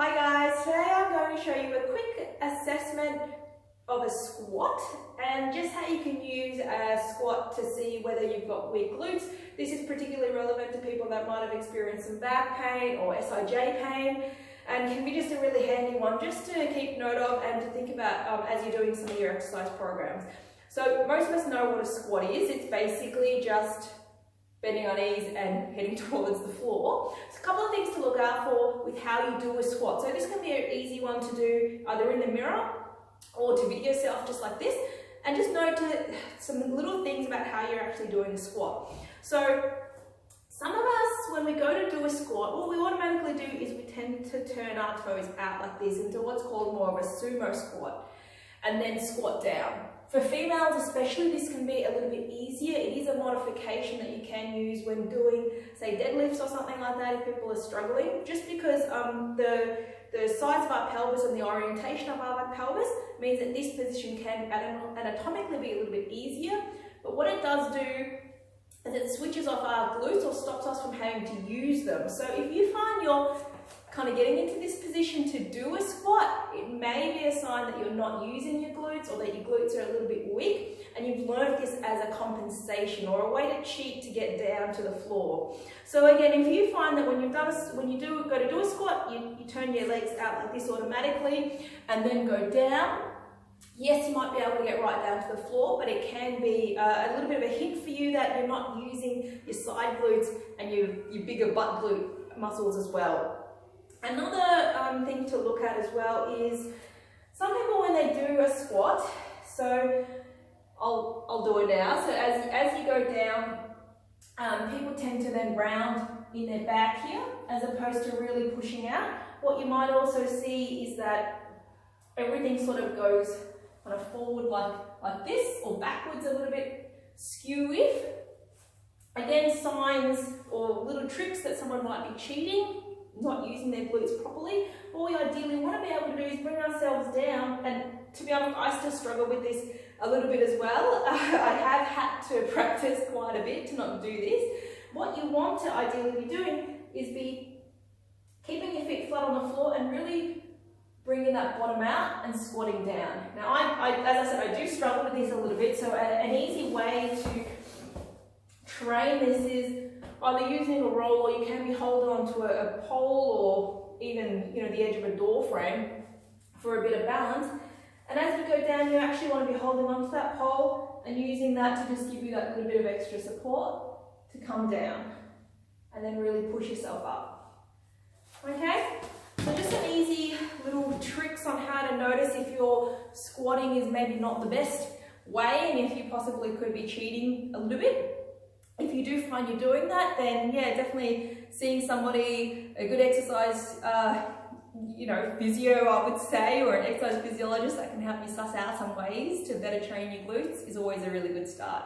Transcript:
Hi guys, today I'm going to show you a quick assessment of a squat and just how you can use a squat to see whether you've got weak glutes. This is particularly relevant to people that might have experienced some back pain or SIJ pain, and can be just a really handy one just to keep note of and to think about as you're doing some of your exercise programs. So most of us know what a squat is. It's basically just bending our knees and heading towards the floor. So a couple of things to look out for with how you do a squat. So this can be an easy one to do either in the mirror or to video yourself just like this. And just note some little things about how you're actually doing a squat. So some of us, when we go to do a squat, what we automatically do is we tend to turn our toes out like this into what's called more of a sumo squat and then squat down. For females especially, this can be a little bit easier. It is a modification that you can use when doing, say, deadlifts or something like that if people are struggling, just because the size of our pelvis and the orientation of our pelvis means that this position can anatomically be a little bit easier. But what it does do is it switches off our glutes or stops us from having to use them. So if you find you're kind of getting into this position to do a squat, it may be a sign that you're not using your glutes or that your glutes are a little bit weak, and you've learned this as a compensation or a way to cheat to get down to the floor. So again, if you find that when you go to do a squat, you turn your legs out like this automatically and then go down, yes, you might be able to get right down to the floor, but it can be a little bit of a hint for you that you're not using your side glutes and your bigger butt glute muscles as well. Another thing to look at as well is some people when they do a squat, so I'll do it now. So as you go down, people tend to then round in their back here as opposed to really pushing out. What you might also see is that everything sort of goes kind of forward like this or backwards a little bit skew-if. Again, signs or little tricks that someone might be cheating, not using their glutes properly. What we ideally want to be able to do is bring ourselves down, and to be honest, I still struggle with this a little bit as well. I have had to practice quite a bit to not do this. What you want to ideally be doing is be keeping your feet flat on the floor and really bringing that bottom out and squatting down. Now, as I said, I do struggle with this a little bit, so an easy way to train this is either using a roll, or you can be holding onto a pole or even the edge of a door frame for a bit of balance. And as you go down, you actually want to be holding onto that pole and using that to just give you that little bit of extra support to come down and then really push yourself up. Okay? So just some easy little tricks on how to notice if your squatting is maybe not the best way and if you possibly could be cheating a little bit. If you do find you're doing that, then yeah, definitely seeing somebody, a good exercise, physio, I would say, or an exercise physiologist that can help you suss out some ways to better train your glutes is always a really good start.